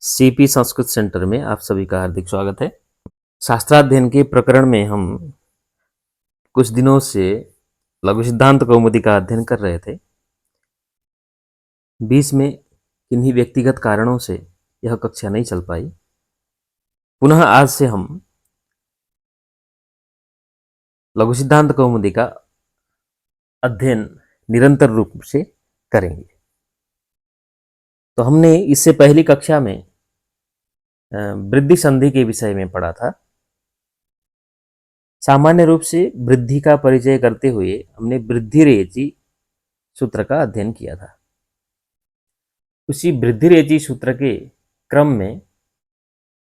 CP Sanskrit centre में आप सभी का हार्दिक स्वागत है। शास्त्राध्ययन के प्रकरण में हम कुछ दिनों से लघु सिद्धांत कौमुदी का अध्ययन कर रहे थे। बीच में किन्हीं व्यक्तिगत कारणों से यह कक्षा नहीं चल पाई। पुनः आज से हम लघु सिद्धांत कौमुदी का अध्ययन निरंतर रूप से करेंगे। तो हमने इससे पहली कक्षा में वृद्धि संधि के विषय में पढ़ा था। सामान्य रूप से वृद्धि का परिचय करते हुए हमने वृद्धिरेचि सूत्र का अध्ययन किया था। उसी वृद्धिरेचि सूत्र के क्रम में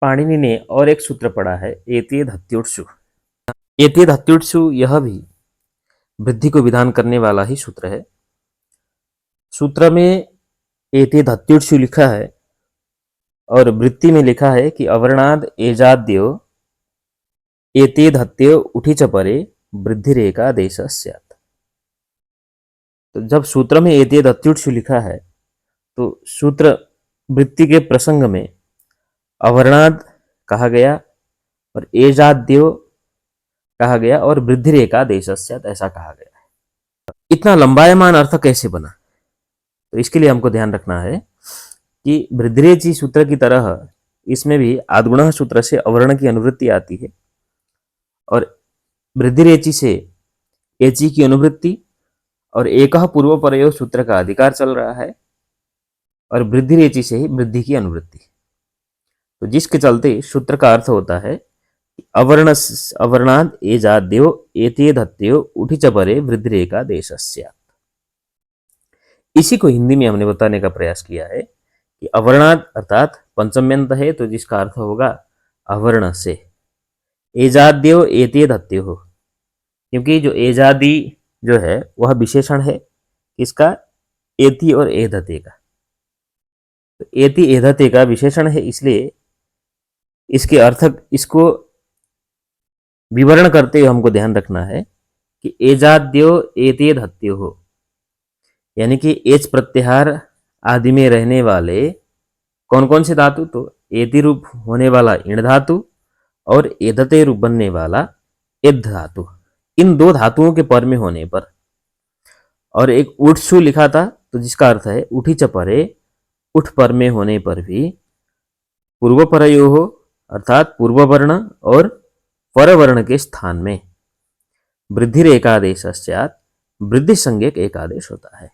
पाणिनि ने और एक सूत्र पढ़ा है, एतेद हत्योत्सु। एतेद हत्योत्सु यह भी वृद्धि को विधान करने वाला ही सूत्र है। सूत्र में एतेद हत्योत्सु लिखा है और वृत्ति में लिखा है कि अवर्णाद एजाद्यो एतेद हत्यो उठी च परे वृद्धिरेका देश स्यात्। तो जब सूत्र में एतेद हत्योत्सु लिखा है तो सूत्र वृत्ति के प्रसंग में अवर्णाद कहा गया और एजाद्यो कहा गया और वृद्धिरेका देश स्यात् ऐसा कहा गया है। इतना लंबायमान अर्थ कैसे बना? तो इसके लिए हमको ध्यान रखना है कि वृद्धिरेचि सूत्र की तरह इसमें भी आद्गुणः सूत्र से अवर्ण की अनुवृत्ति आती है और वृद्धिरेचि से एचि की अनुवृत्ति और एकः पूर्व परयो सूत्र का अधिकार चल रहा है और वृद्धिरेचि से ही वृद्धि की अनुवृत्ति। तो जिसके चलते सूत्र का अर्थ होता है अवर्णाद एजाद्यो एतेद हत्यो उठी च परे वृद्धिरेका देश स्यात्। इसी को हिंदी में हमने बताने का प्रयास किया है कि अवर्णाद अर्थात पंचम्यंत है तो जिसका अर्थ होगा अवर्ण से। एजाद्यो एतेद हत्यो हो, क्योंकि जो एजादी जो है वह विशेषण है किसका? एति और एधते का। तो एति एधते का विशेषण है, इसलिए इसके अर्थ इसको विवरण करते हुए हमको ध्यान रखना है कि एजाद्यो एतेद हत्यो हो, यानी कि एच प्रत्याहार आदि में रहने वाले कौन कौन से धातु? तो एति रूप होने वाला इण धातु और एधते रूप बनने वाला एध धातु, इन दो धातुओं के पर में होने पर। और एक उठसु लिखा था तो जिसका अर्थ है उठी च परे, उठ पर में होने पर भी पूर्व परयो हो अर्थात पूर्व वर्ण और पर वर्ण के स्थान में वृद्धिरेकादेश स्यात्, वृद्धि संज्ञक एकादेश होता है।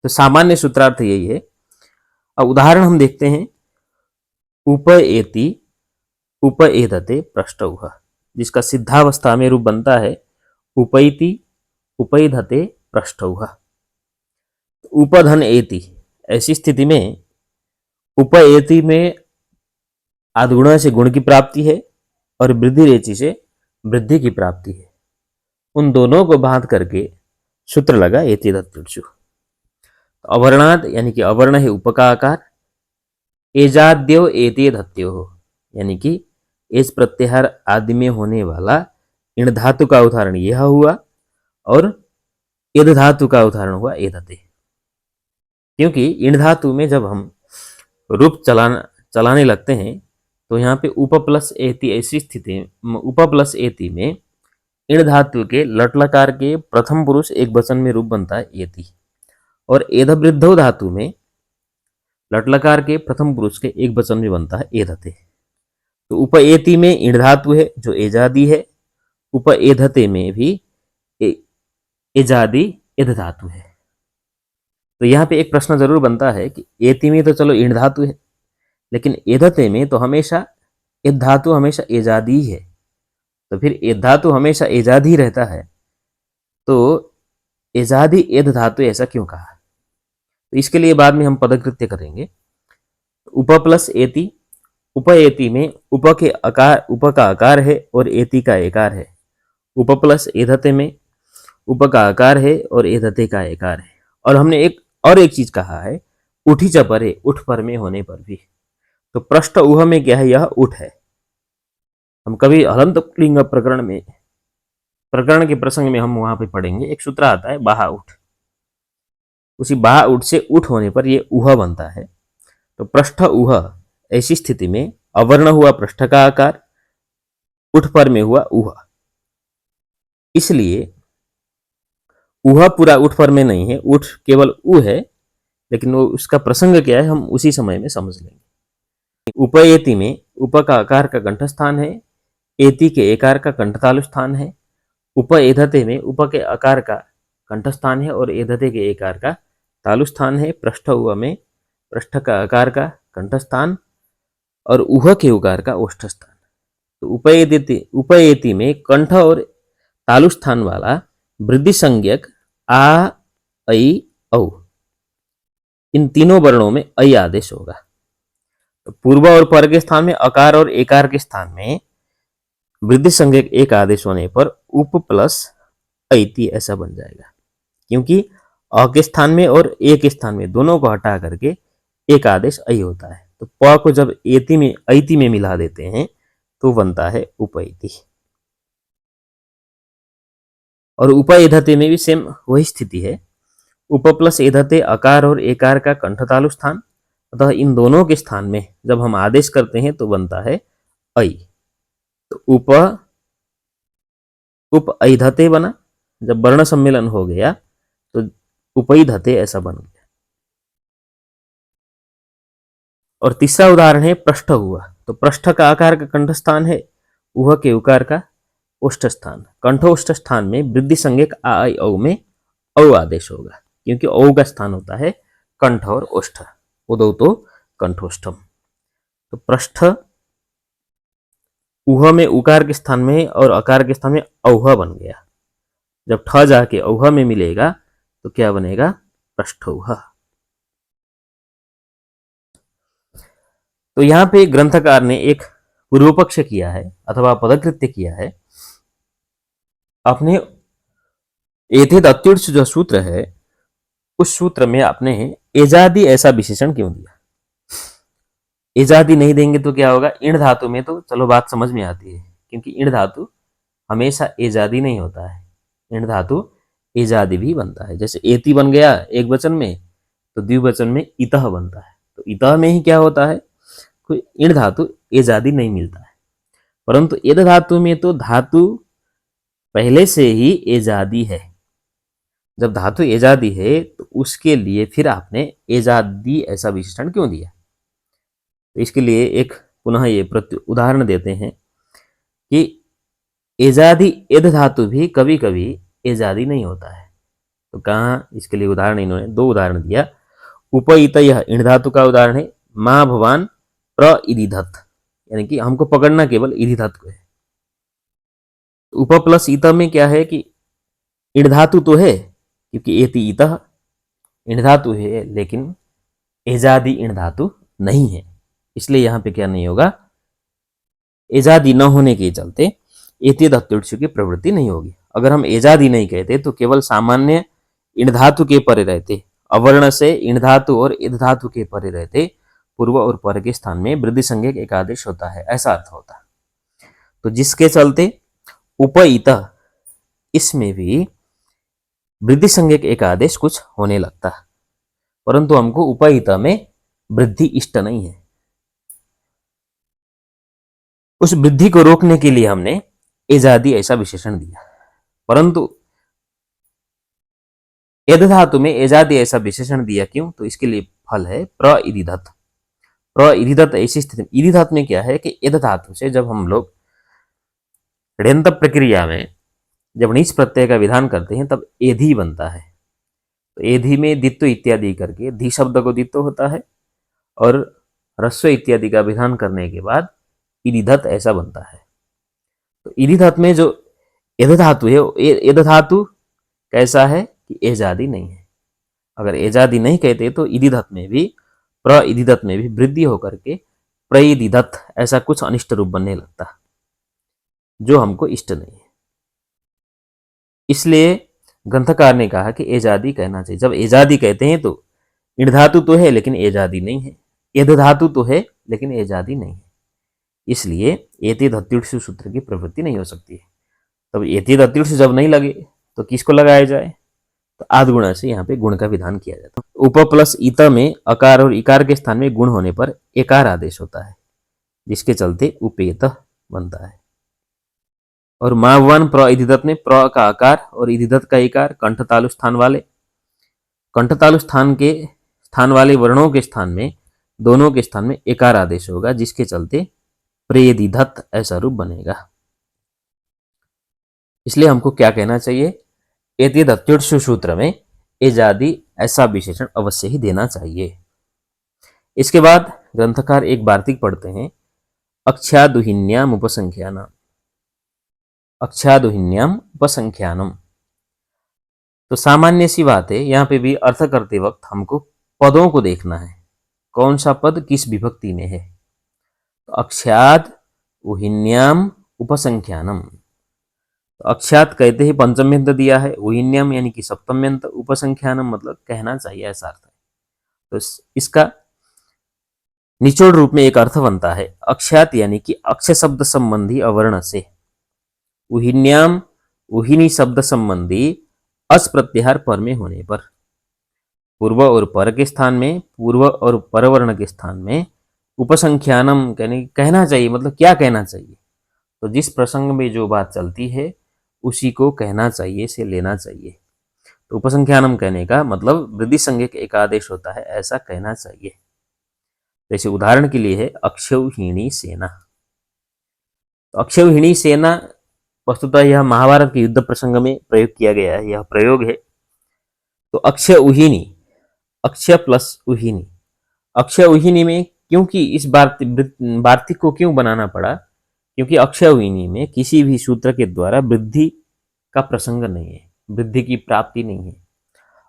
तो सामान्य सूत्रार्थ यही है। अब उदाहरण हम देखते हैं। उपएति उपएधते पृष्ठौह, जिसका सिद्धावस्था में रूप बनता है उपैति उपैधते पृष्ठौह। उपधन एति, ऐसी स्थिति में उपएति में आद्गुण से गुण की प्राप्ति है और वृद्धिरेचि से वृद्धि की प्राप्ति है। उन दोनों को बांध करके सूत्र लगा एतेद हत्योत्सु। अवर्णाद यानी कि अवर्ण है उप का आकार, एजाद्यो एतेद हत्यो हो यानी कि एस प्रत्याहार आदि में होने वाला इण धातु का उदाहरण यह हुआ और एध धातु का उदाहरण हुआ एधते। क्योंकि इण धातु में जब हम रूप चलाने लगते हैं तो यहाँ पे उप प्लस एति, ऐसी स्थिति उप प्लस एति में इण धातु के लट लकार के प्रथम पुरुष एक वचन में रूप बनता है एति और एध वृद्धो धातु में लट लकार के प्रथम पुरुष के एक वचन में बनता है एधते। तो उपएति में इण धातु है जो एजादी है, उपएधते में भी एजादी एध धातु है। तो यहाँ पे एक प्रश्न जरूर बनता है कि एति में तो चलो इण धातु है, लेकिन एधते में तो हमेशा एध धातु हमेशा एजादी है। तो फिर एध धातु हमेशा एजादी रहता है, तो एजादी एध धातु ऐसा क्यों कहा? तो इसके लिए बाद में हम पदकृत्य करेंगे। उप प्लस एति, उपएति में उप का आकार है और एति का एकार है। उप प्लस एधते में उप का आकार है और एधते का एकार है। और हमने एक चीज कहा है उठी च परे, उठ पर में होने पर भी। तो पृष्ठ उह में क्या है? यह उठ है। हम कभी हलंत लिंग प्रकरण के प्रसंग में हम वहां पे पढ़ेंगे, एक सूत्र आता है बाहा उठ। उसी बाहा उठ से उठ होने पर ये उह बनता है। तो पृष्ठ उह, ऐसी स्थिति में अवर्ण हुआ पृष्ठ का आकार, उठ पर में हुआ उह। इसलिए उह पूरा उठ पर में नहीं है, उठ केवल उ है, लेकिन वो उसका प्रसंग क्या है हम उसी समय में समझ लेंगे। उपएति में उप का आकार का कंठ स्थान है, एति के एकार का कंठ तालु स्थान है। उपएधते में उप के आकार का कंठ स्थान है और एधते के एकार का तालु स्थान है। पृष्ठ उह में पृष्ठ का आकार का कंठ स्थान और उह के उकार का ओष्ठ स्थान। तो उपएति में कंठ और तालु स्थान वाला वृद्धि संज्ञक आ, ऐ, औ, इन तीनों वर्णों में ऐ आदेश होगा। तो पूर्व और पर के स्थान में अकार और एकार के स्थान में वृद्धि संज्ञक एक आदेश होने पर उप प्लस ऐति ऐसा बन जाएगा, क्योंकि अ के स्थान में और ए के स्थान में दोनों को हटा करके एक आदेश ऐ होता है। तो प को जब एति में ऐति में मिला देते हैं तो बनता है उपैति। और उपएधते में भी सेम वही स्थिति है। उप प्लस एधते अकार और एकार का कंठ तालु स्थान, अतः इन दोनों के स्थान में जब हम आदेश करते हैं तो बनता है ऐ। तो उप ऐधते बना, जब वर्ण सम्मेलन हो गया तो उपैधते ऐसा बन गया। और तीसरा उदाहरण है पृष्ठ हुआ। तो पृष्ठ का आकार का कंठ स्थान है, उह के उकार का ओष्ठ स्थान। कंठोष्ठ स्थान में वृद्धि संज्ञक आ, ऐ, औ में औ आदेश होगा, क्योंकि औ का स्थान होता है कंठ और ओष्ठ, उदौ तो कंठोष्ठम। तो पृष्ठ उह में उकार के स्थान में और अकार के स्थान में औह बन गया। जब ठ जाके औह में मिलेगा तो क्या बनेगा? पृष्ठ उह। तो यहां पे ग्रंथकार ने एक पूर्व पक्ष किया है अथवा पदकृत्य किया है। आपने एतद अत्युच्च जो सूत्र है उस सूत्र में आपने एजादि ऐसा विशेषण क्यों दिया? एजादि नहीं देंगे तो क्या होगा? इण धातु में तो चलो बात समझ में आती है, क्योंकि इण धातु हमेशा एजादि नहीं होता है, इण धातु एजादि भी बनता है। जैसे एति बन गया एक वचन में तो द्विवचन में इतः बनता है। तो इतः में ही क्या होता है? कोई इण धातु एजादि नहीं मिलता है। परंतु एद धातु में तो धातु पहले से ही एजादि है। जब धातु एजादि है तो उसके लिए फिर आपने एजादि ऐसा विशेषण क्यों दिया? तो इसके लिए एक पुनः ये उदाहरण देते हैं कि एजादि एद धातु भी कभी कभी एजादि नहीं होता है। तो कहाँ इसके लिए उदाहरण इन्होंने दो उदाहरण दिया। उपइतयः इण धातु का उदाहरण है, माँ भवान प्रइदिधत, यानी कि हमको पकड़ना केवल इदिधत को है। उप प्लस इत में क्या है कि इण धातु तो है, क्योंकि एति इतः इण धातु है, लेकिन एजादि इण धातु नहीं है, इसलिए यहां पे क्या नहीं होगा? एजादि न होने के चलते एति दत्तुत्सु की प्रवृत्ति नहीं होगी। अगर हम एजादि नहीं कहते तो केवल सामान्य इण धातु के परे रहते, अवर्ण से इण धातु और इद धातु के परे रहते, पूर्व और पर के स्थान में वृद्धि संज्ञक एक आदेश होता है, ऐसा अर्थ होता। तो जिसके चलते उपइत इसमें भी वृद्धि संज्ञक एक आदेश कुछ होने लगता, परंतु हमको उपइत में वृद्धि इष्ट नहीं है। उस वृद्धि को रोकने के लिए हमने एजादि ऐसा विशेषण दिया। परंतु एद धातु में एजादि ऐसा विशेषण दिया क्यों? तो इसके लिए फल है प्रइदिधत। प्रइदिधत ऐसी स्थिति, इदिधत में क्या है कि एद धातु से जब हम लोग ऋणत प्रक्रिया में जब नीच प्रत्यय का विधान करते हैं तब एधि बनता है। तो एधि में दित्व इत्यादि करके धी शब्द को दित्व होता है और ह्रस्व इत्यादि का विधान करने के बाद इदिधत ऐसा बनता है। तो इदिधत में जो एद धातु है, एद धातु कैसा है कि एजादि नहीं है। अगर एजादि नहीं कहते तो इदिधत में भी प्रइदिधत में भी वृद्धि होकर के प्रइदिधत ऐसा कुछ अनिष्ट रूप बनने लगता, जो हमको इष्ट नहीं है। इसलिए ग्रंथकार ने कहा कि एजादि कहना चाहिए। जब एजादि कहते हैं तो इण धातु तो है लेकिन एजादि नहीं है, एद धातु तो है लेकिन एजादि नहीं है, इसलिए एति दत्युत्सु सूत्र की प्रवृत्ति नहीं हो सकती है। तब एति दत्युत्सु जब नहीं लगे तो किसको लगाया जाए? तो आद्गुणा से यहाँ पे गुण का विधान किया जाता है। उप प्लस इत में अकार और इकार के स्थान में गुण होने पर एकार आदेश होता है, जिसके चलते उपेत बनता है। और मावन प्र इधिदत्त में प्र का आकार और इधिदत्त का इकार कंठ तालु स्थान वाले, कंठ तालु स्थान वाले वर्णों के स्थान में, दोनों के स्थान में एकार आदेश होगा, जिसके चलते प्रेदिधत्त ऐसा रूप बनेगा। इसलिए हमको क्या कहना चाहिए, एतद्योत्सु सूत्र में एजादि ऐसा विशेषण अवश्य ही देना चाहिए। इसके बाद ग्रंथकार एक वार्तिक पढ़ते हैं, अक्षादुहिन्याम उपसंख्यानम, अक्षादुहिन्याम उपसंख्यानम। तो सामान्य सी बात है, यहाँ पे भी अर्थ करते वक्त हमको पदों को देखना है, कौन सा पद किस विभक्ति में है। तो अक्षाद उहिन्याम उपसंख्यानम, तो अक्षात कहते ही पंचम्यंत दिया है, उहिन्याम यानी कि सप्तम्यंत, उपसंख्यानम मतलब कहना चाहिए, ऐसा अर्थ है। तो इसका निचोड़ रूप में एक अर्थ बनता है, अक्षात यानी कि अक्ष शब्द संबंधी अवर्ण से, उहिन्याम उहिनी शब्द संबंधी अस प्रत्याहार पर में होने पर, पूर्व और पर के स्थान में, पूर्व और परवर्ण के स्थान में उपसंख्यानम कहना चाहिए। मतलब क्या कहना चाहिए, तो जिस प्रसंग में जो बात चलती है उसी को कहना चाहिए, से लेना चाहिए। तो उपसंख्यानम कहने का मतलब वृद्धि संज्ञक एक आदेश होता है, ऐसा कहना चाहिए। जैसे उदाहरण के लिए है अक्षौहिणी सेना। तो अक्षौहिणी सेना वस्तुतः यह महाभारत के युद्ध प्रसंग में प्रयोग किया गया है, यह प्रयोग है। तो अक्षय उहिनी, अक्षय प्लस उहिनी, अक्षय उहिनी में क्योंकि इस वार्तिक को क्यों बनाना पड़ा, क्योंकि अक्षय उहिनी में किसी भी सूत्र के द्वारा वृद्धि का प्रसंग नहीं है, वृद्धि की प्राप्ति नहीं है।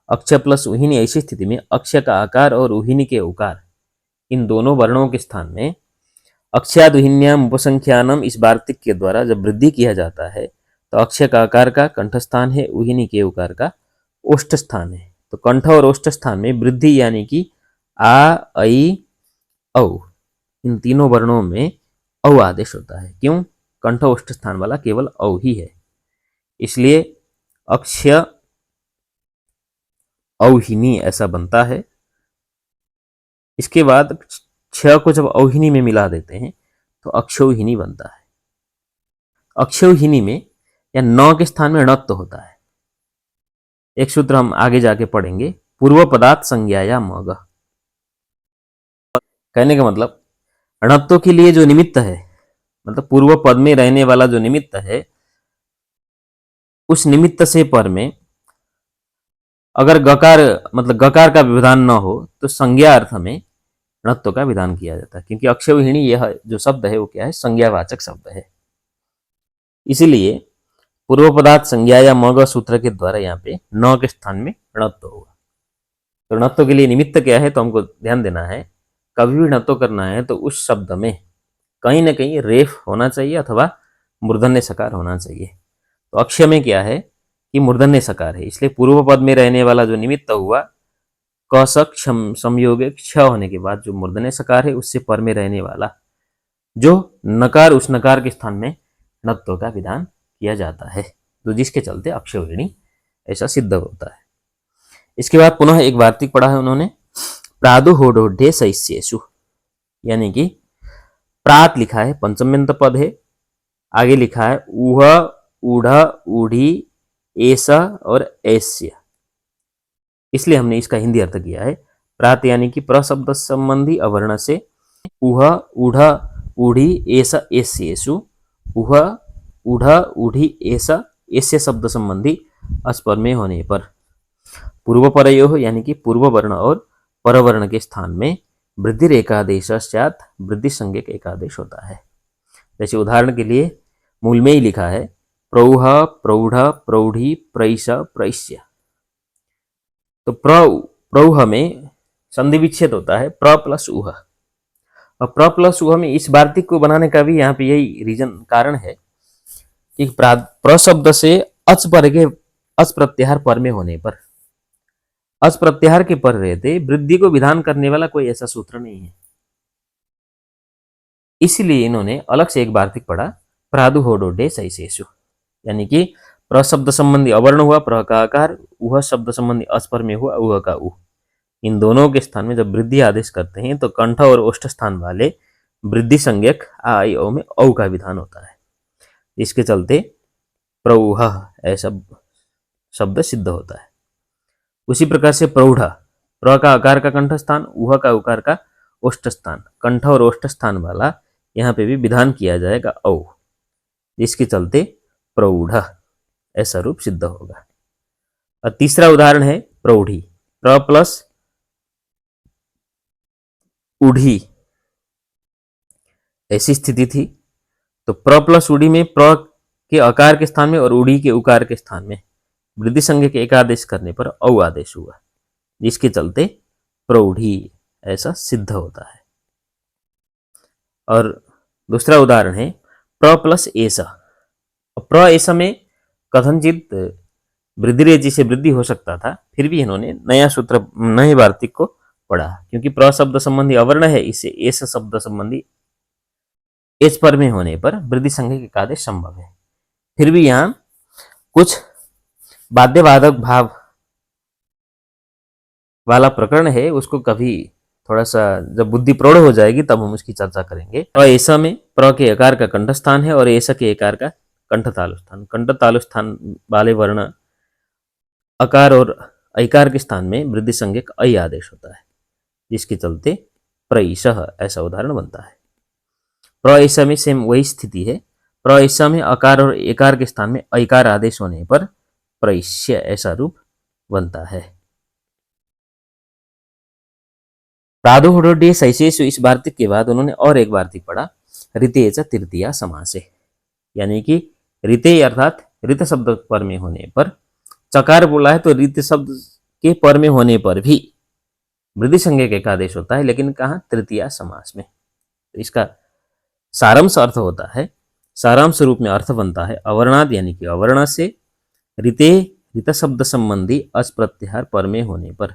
अक्षय प्लस उहिनी ऐसी स्थिति में अक्षय का आकार और उहिनी के उकार, इन दोनों वर्णों के स्थान में अक्षयादुहिन्याम उपसंख्यानम इस वार्तिक के द्वारा जब वृद्धि किया जाता है, तो अक्षय का आकार का कंठ स्थान है, उहिनी के उकार का ओष्ठ स्थान है। तो कंठ और ओष्ठ स्थान में वृद्धि यानी कि आ ऐ औ, इन तीनों वर्णों में औ आदेश होता है। क्यों, कंठ ओष्ठ स्थान वाला केवल औ ही है, इसलिए अक्षय औहिनी ऐसा बनता है। इसके बाद क्ष को जब औहिनी में मिला देते हैं तो अक्षौहिणी बनता है। अक्षौहिणी में या नौ के स्थान में णत्व होता है। एक सूत्र हम आगे जाके पढ़ेंगे, पूर्व पदार्थ संज्ञा या मग, कहने का मतलब णत्व के लिए जो निमित्त है, मतलब पूर्व पद में रहने वाला जो निमित्त है, उस निमित्त से पर में अगर गकार मतलब गकार का विधान न हो तो संज्ञा अर्थ में णत्व का विधान किया जाता है। क्योंकि अक्षौहिणी यह जो शब्द है वो क्या है, संज्ञावाचक शब्द है। इसीलिए पूर्व पदार्थ संज्ञा या मग सूत्र के द्वारा यहाँ पे न के स्थान में णत्व होगा। तो णत्व के लिए निमित्त क्या है, तो हमको ध्यान देना है, कभी भी णत्व करना है तो उस शब्द में कहीं ना कहीं रेफ होना चाहिए अथवा मूर्धन्य सकार होना चाहिए। तो अक्षय में क्या है कि मूर्धन्य सकार है, इसलिए पूर्व पद में रहने वाला जो निमित्त हुआ क स क्षम संयोग क्ष होने के बाद जो मूर्धन्य सकार है, उससे पर में रहने वाला जो नकार, उस नकार के स्थान में णत्व का विधान किया जाता है, तो जिसके चलते अक्षौहिणी ऐसा सिद्ध होता है। इसके बाद पुनः एक वार्तिक पढ़ा है उन्होंने, प्रादुहोडोढ्य सैस्येषु, यानी कि प्रात लिखा है, पंचम्यंत पद है, आगे लिखा है ऊह ऊढ़ ऊढ़ी ऐसा और ऐस्य, इसलिए हमने इसका हिंदी अर्थ किया है प्रात यानी कि प्रशब्द संबंधी अवर्ण से, ऊह ऊढ़ ऊढ़ी ऐसा ऐस्येषु, ऊह ऊढ़ ऊढ़ी ऐसा ऐस्य शब्द संबंधी अस्पर में होने पर, पूर्व परयो यानी कि पूर्व वर्ण और परवर्ण के स्थान में वृद्धि एकादेशात वृद्धि संज्ञक एकादेश होता है। जैसे उदाहरण के लिए मूल में ही लिखा है प्रौह प्रौढ़ प्रौढ़ी प्रैष प्रैष्य, तो प्रौह में संधि विच्छेद होता है प्र प्लस उह, और प्र प्लस उह में इस वार्तिक को बनाने का भी यहाँ पे यही रीजन कारण है कि प्र शब्द से अच पर के अच प्रत्याहार पर में होने पर, अच प्रत्याहार के पर रहते वृद्धि को विधान करने वाला कोई ऐसा सूत्र नहीं है, इसलिए इन्होंने अलग से एक वार्तिक पढ़ा प्रादुहोडोढ्य सैस्येषु, यानी कि प्र शब्द संबंधी अवर्ण हुआ प्र का आकार, उह शब्द संबंधी अस्पर में हुआ उह का उ। इन दोनों के स्थान में जब वृद्धि आदेश करते हैं तो कंठ और ओष्ठ स्थान वाले वृद्धि संज्ञक आ आई औ में औ का विधान होता है। इसके चलते प्रौह ऐसा शब्द सिद्ध होता है। उसी प्रकार से प्रौढ़, प्र का आकार का कंठ स्थान, उह का उकार का ओष्ठ स्थान, कंठ और ओष्ठ स्थान वाला यहाँ पे भी विधान किया जाएगा औ, जिसके चलते प्रौढ़ ऐसा रूप सिद्ध होगा। और तीसरा उदाहरण है प्रौढ़ी, प्र प्लस ऊढ़ी ऐसी स्थिति थी। तो प्र प्लस ऊढ़ी में प्र के आकार के स्थान में और ऊढ़ी के उकार के स्थान में वृद्धि संज्ञक के एक आदेश करने पर औ आदेश हुआ, जिसके चलते प्रौढ़ी ऐसा सिद्ध होता है। और दूसरा उदाहरण है प्र प्लस ऐसा। प्र ऐसा में कथनचित वृद्धि रेजी से वृद्धि हो सकता था, फिर भी इन्होंने नया सूत्र नए वार्तिक को पढ़ा, क्योंकि प्र शब्द संबंधी अवर्ण है, इसे एस शब्द संबंधी एच पर में होने पर वृद्धि संज्ञक एक आदेश संभव है। फिर भी यहाँ कुछ बाध्यबाधक भाव वाला प्रकरण है, उसको कभी थोड़ा सा जब बुद्धि प्रौढ़ हो जाएगी तब हम उसकी चर्चा करेंगे। प्र ऐसा में प्र के आकार का कंठ स्थान है और ऐसा के आकार का कंठ तालु स्थान। कंठ तालु स्थान वाले वर्ण अकार और ऐकार के स्थान में वृद्धि संज्ञक ऐ आदेश होता है, जिसके चलते प्रईशः ऐसा उदाहरण बनता है। प्र ऐसा में सेम वही स्थिति है। प्र ऐसा में अकार और एकार के स्थान में ऐकार आदेश होने पर प्रईष्य ऐसा रूप बनता है। प्रादुर्ढोड्य शैशेषु इस वार्तिक के बाद उन्होंने और एक वार्तिक पढ़ा, ऋते च तृतीया समासे, यानी कि ऋते अर्थात ऋत शब्द पर में होने पर, चकार बोला है तो ऋत शब्द के पर में होने पर भी वृद्धि संज्ञक एक आदेश होता है, लेकिन कहाँ? तृतीया समास में। तो इसका सारांश अर्थ होता है, सारांश रूप में अर्थ बनता है अवर्णाद यानी कि अवर्ण से, ऋते ऋत शब्द संबंधी अच प्रत्याहार पर में होने पर,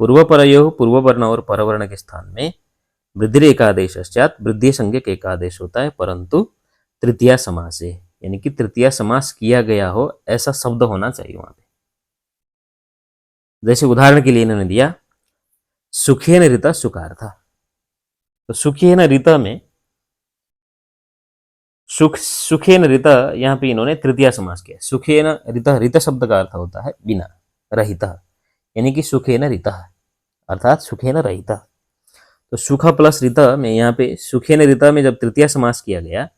पूर्व परयो पूर्व वर्ण और परवर्ण के स्थान में वृद्धि एकादेश पश्चात वृद्धि संज्ञक एकादेश होता है, परंतु तृतीया समास है, यानी कि तृतीया समास किया गया हो ऐसा शब्द होना चाहिए वहां पे। जैसे उदाहरण के लिए इन्होंने दिया सुखेन ऋत सुखार्था। तो सुखेन ऋत में सुखेन ऋत, यहाँ पे इन्होंने तृतीया समास किया। सुखेन ऋत, ऋत शब्द का अर्थ होता है बिना, रहित, यानी कि सुखेन ऋत अर्थात सुखेन रहित। तो सुख प्लस ऋत में यहाँ पे सुखेन ऋत में जब तृतीया समास किया गया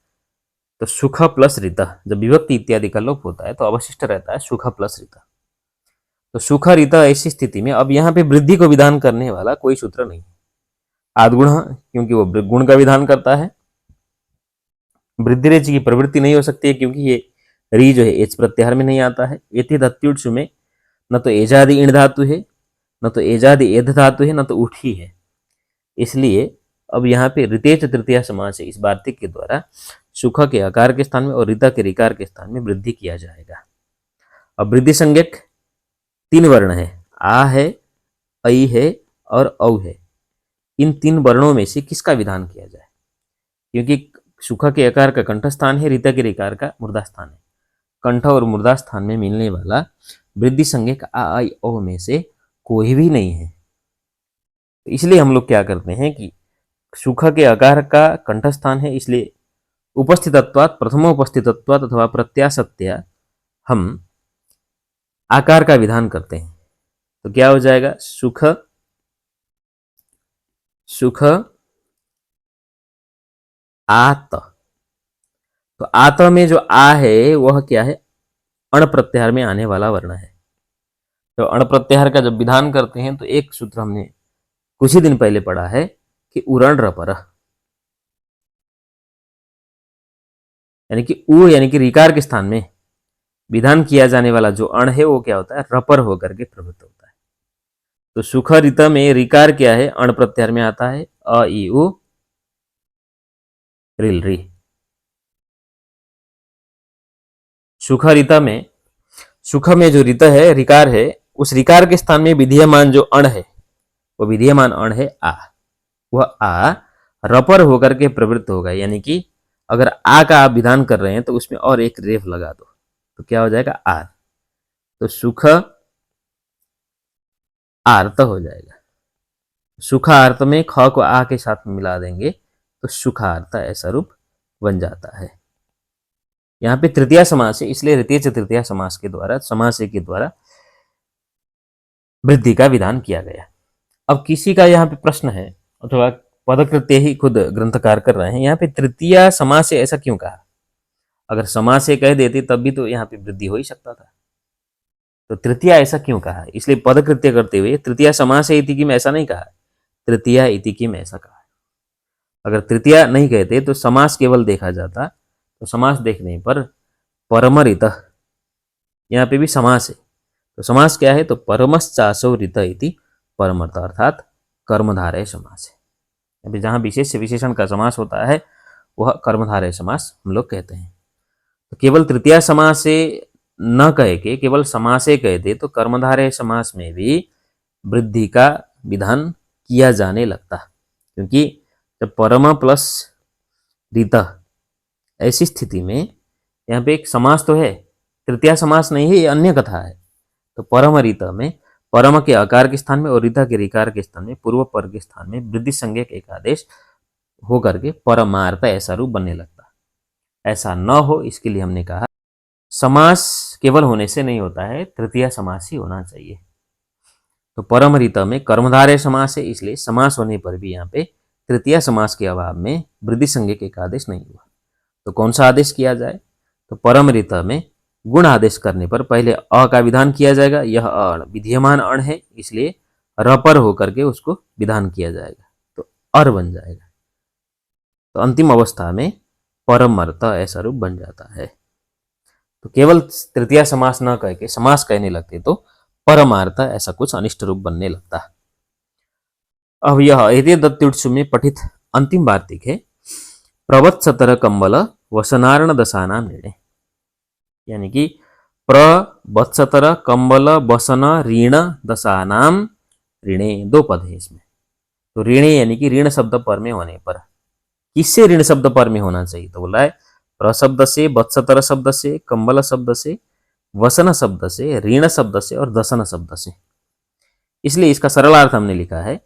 तो सुख प्लस ऋत, जब विभक्ति इत्यादि का लोप होता है तो अवशिष्ट रहता है सुख प्लस ऋत। तो सुख ऋत ऐसी स्थिति में अब यहाँ पे वृद्धि को विधान करने वाला कोई सूत्र नहीं, आद्गुण, क्योंकि वो गुण का विधान करता है। वृद्धि रेच की प्रवृत्ति नहीं हो सकती है, क्योंकि ये री जो है एच प्रत्याहार में नहीं आता है। एति धत्युट्सु में न तो एजादि इण धातु है, न तो एजादि एध धातु है, न तो उठी है। इसलिए अब यहाँ पे ऋतेच तृतीया समास है, इस वार्तिक के द्वारा सुख के आकार के स्थान में और ऋता के ऋकार के स्थान में वृद्धि किया जाएगा। अब वृद्धि संज्ञक 3 वर्ण है, आ है, ऐ है और औ है। इन 3 वर्णों में से किसका विधान किया जाए? क्योंकि सुख के आकार का कंठ स्थान है, ऋता के ऋकार का मूर्धा स्थान है। कंठ और मूर्धा स्थान में मिलने वाला वृद्धि संज्ञक आ आई ओ में से कोई भी नहीं है। इसलिए हम लोग क्या करते हैं कि सुख के आकार का कंठ स्थान है, इसलिए उपस्थितत्वात् प्रथमोपस्थितत्वात् अथवा प्रत्यासत्या हम आकार का विधान करते हैं। तो क्या हो जाएगा? सुख सुख आत। तो आत में जो आ है वह क्या है? अण प्रत्याहार में आने वाला वर्ण है। तो अण प्रत्याहार का जब विधान करते हैं तो एक सूत्र हमने कुछ ही दिन पहले पढ़ा है कि उरण रपर, यानी कि उ यानी कि रिकार के स्थान में विधान किया जाने वाला जो अण है वो क्या होता है? रपर होकर के प्रवृत्त होता है। तो सुख ऋत में रिकार क्या है? अण प्रत्याहार में आता है, अ ई उ रिल री। सुख ऋत में, सुख में जो ऋत है रिकार है, उस रिकार के स्थान में विधीयमान जो अण है वो विधीयमान अण है आ, वह आ रपर होकर के प्रवृत्त होगा। यानी कि अगर आ का आप विधान कर रहे हैं तो उसमें और एक रेफ लगा दो तो क्या हो जाएगा आर, तो सुख आर्त हो जाएगा। सुखार्त में ख को आ के साथ में मिला देंगे तो सुखार्त ऐसा रूप बन जाता है। यहाँ पे तृतीया समास है, इसलिए तृतीय चतुर्थीय समास के द्वारा समास के द्वारा वृद्धि का विधान किया गया। अब किसी का यहाँ पे प्रश्न है, अथवा पदकृत्य ही खुद ग्रंथकार कर रहे हैं, यहाँ पे तृतीया समास से ऐसा क्यों कहा? अगर समास से कह देते तब भी तो यहाँ पे वृद्धि हो ही सकता था, तो तृतीया ऐसा क्यों कहा? इसलिए पदकृत्य करते हुए तृतीया समास इति किम ऐसा नहीं कहा, तृतीया इति किम ऐसा कहा। अगर तृतीया नहीं कहते तो समास केवल देखा जाता, तो समास देखने पर परमरित, यहाँ पे भी समास है, तो समास क्या है? तो परमश्चासो रित इति परमर्थ, अर्थात कर्मधारय समास है। अभी जहाँ विशेष विशेषण का समास होता है वह कर्मधारय समास हम लोग कहते हैं। तो केवल तृतीया समास से न कह के केवल समासे कहते तो कर्मधारय समास में भी वृद्धि का विधान किया जाने लगता, क्योंकि जब परम प्लस रित, ऐसी स्थिति में यहाँ पे एक समास तो है, तृतीया समास नहीं है, ये अन्य कथा है। तो परम रित में परम के आकार के स्थान में और रिता के रिकार के स्थान में पूर्व पर के स्थान में वृद्धि संज्ञक एक आदेश होकर के परमार्थ ऐसा रूप बनने लगता। ऐसा न हो इसके लिए हमने कहा समास केवल होने से नहीं होता है, तृतीय समास ही होना चाहिए। तो परम रित में कर्मधारय समास है, इसलिए समास होने पर भी यहाँ पे तृतीय समास के अभाव में वृद्धि संज्ञक एक आदेश नहीं हुआ। तो कौन सा आदेश किया जाए? तो परम रित में गुण आदेश करने पर पहले अ का विधान किया जाएगा। यह अ विधीयमान अण है, इसलिए र पर होकर के उसको विधान किया जाएगा, तो अर बन जाएगा। तो अंतिम अवस्था में परमर्थ ऐसा रूप बन जाता है। तो केवल तृतीय समास न कह के समास कहने लगते तो परमार्थ ऐसा कुछ अनिष्ट रूप बनने लगता। अब यह एते दत्युत्सु में पठित अंतिम वार्तिक है, प्रवत्सतर कंबल वसनारण दशानाम निर्णय, यानी कि प्रवत्सतर कंबल वसन ऋण दशानाम ऋणे, दो पद है इसमें। तो ऋणे यानी कि ऋण शब्द पर में होने पर, किससे ऋण शब्द पर में होना चाहिए? तो बोला है प्र शब्द से, वत्सतर शब्द से, कंबल शब्द से, वसन शब्द से, ऋण शब्द से और दशन शब्द से। इसलिए इसका सरल अर्थ हमने लिखा है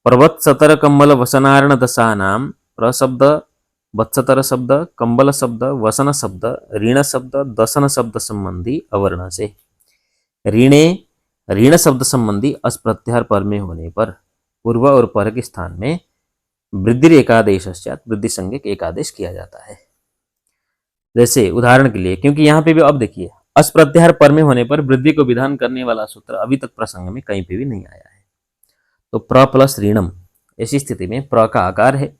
प्रवत्सतर कंबल वसनारण दशानाम, प्र शब्द, वत्सतर शब्द, कंबल शब्द, वसन शब्द, ऋण शब्द, दशन शब्द संबंधी अवर्ण से। ऋणे ऋण शब्द संबंधी अस प्रत्याहार पर में होने पर पूर्व और पर के स्थान में वृद्धि एकादेश वृद्धि संज्ञक एकादेश किया जाता है। जैसे उदाहरण के लिए, क्योंकि यहाँ पे भी अब देखिए अस प्रत्याहार पर में होने पर वृद्धि को विधान करने वाला सूत्र अभी तक प्रसंग में कहीं पे भी नहीं आया है। तो प्र प्लस ऋणम, ऐसी स्थिति में प्र का आकार है,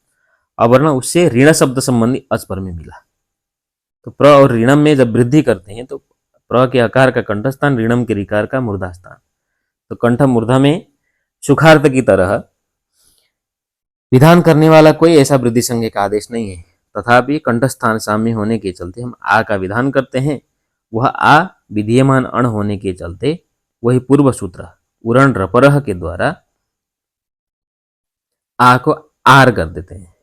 अवर्ण उससे ऋण शब्द संबंधी अच पर में मिला। तो प्र और ऋणम में जब वृद्धि करते हैं तो प्र के आकार का कंठस्थान, ऋणम के रिकार का मूर्धास्थान। तो कंठ मूर्धा में सुखार्थ की तरह विधान करने वाला कोई ऐसा वृद्धि संज्ञ का आदेश नहीं है, तथापि कंठस्थान साम्य होने के चलते हम आ का विधान करते हैं। वह आ विधीयमान अण होने के चलते वही पूर्व सूत्र उरण रपरह के द्वारा आ को आर कर देते हैं।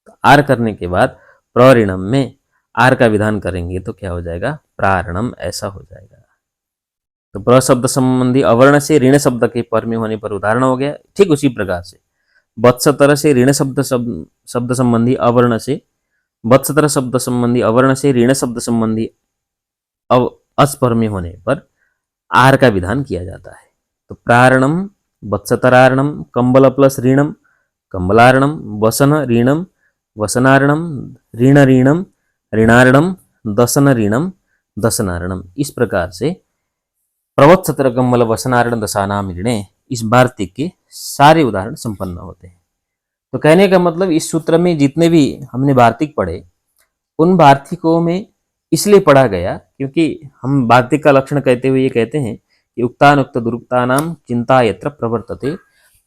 तो आर करने के बाद प्रऋणम में आर का विधान करेंगे तो क्या हो जाएगा? प्रारणम ऐसा हो जाएगा। तो प्र शब्द संबंधी अवर्ण से ऋण शब्द के पर में होने पर उदाहरण हो गया। ठीक उसी प्रकार से वत्सतर से ऋण शब्द संबंधी अवर्ण से, वत्सतर शब्द संबंधी अवर्ण से ऋण शब्द संबंधी अस पर में होने पर आर का विधान किया जाता है। तो प्रारणम, वत्सतरारणम, कंबल प्लस ऋणम, कंबलारणम, वसन ऋणम, वसनारणम, ऋण ऋणम, ऋणारणम, दशन ऋणम, दशनारणम। इस प्रकार से प्रवत्सतर कंबल वसनारण दशानाम ऋणे, इस वार्तिक के सारे उदाहरण संपन्न होते हैं। तो कहने का मतलब इस सूत्र में जितने भी हमने वार्तिक पढ़े उन वार्तिकों में इसलिए पढ़ा गया क्योंकि हम वार्तिक का लक्षण कहते हुए ये कहते हैं कि उक्तानुक्त दुरुक्तानाम चिंता यत्र प्रवर्तते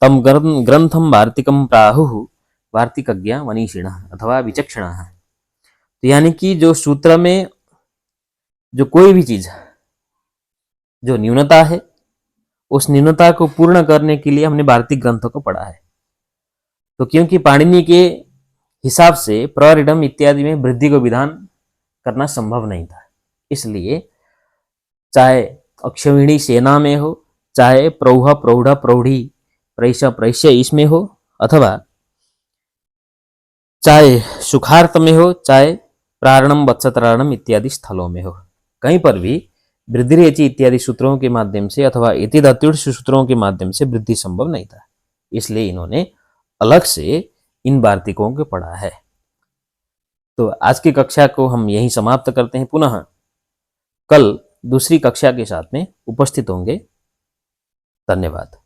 तम ग्रंथम वार्तिकम प्राहुः वार्तिकज्ञ मनीषिणः अथवा विचक्षणाः। तो यानी कि जो सूत्र में जो कोई भी चीज जो न्यूनता है उस न्यूनता को पूर्ण करने के लिए हमने वार्तिक ग्रंथों को पढ़ा है। तो क्योंकि पाणिनि के हिसाब से प्रऋणम इत्यादि में वृद्धि को विधान करना संभव नहीं था, इसलिए चाहे अक्षविणी सेना में हो, चाहे प्रौढ़ प्रौढ़ प्रौढ़ी प्रैश्य प्रैश्य इसमें हो, अथवा चाहे सुखार्थ में हो, चाहे प्रारणम वत्सत्रारणम इत्यादि स्थलों में हो, कहीं पर भी वृद्धि रेचि इत्यादि सूत्रों के माध्यम से अथवा एति धात्युष सूत्रों के माध्यम से वृद्धि संभव नहीं था। इसलिए इन्होंने अलग से इन वार्तिकों को पढ़ा है। तो आज की कक्षा को हम यहीं समाप्त करते हैं। पुनः कल दूसरी कक्षा के साथ में उपस्थित होंगे। धन्यवाद।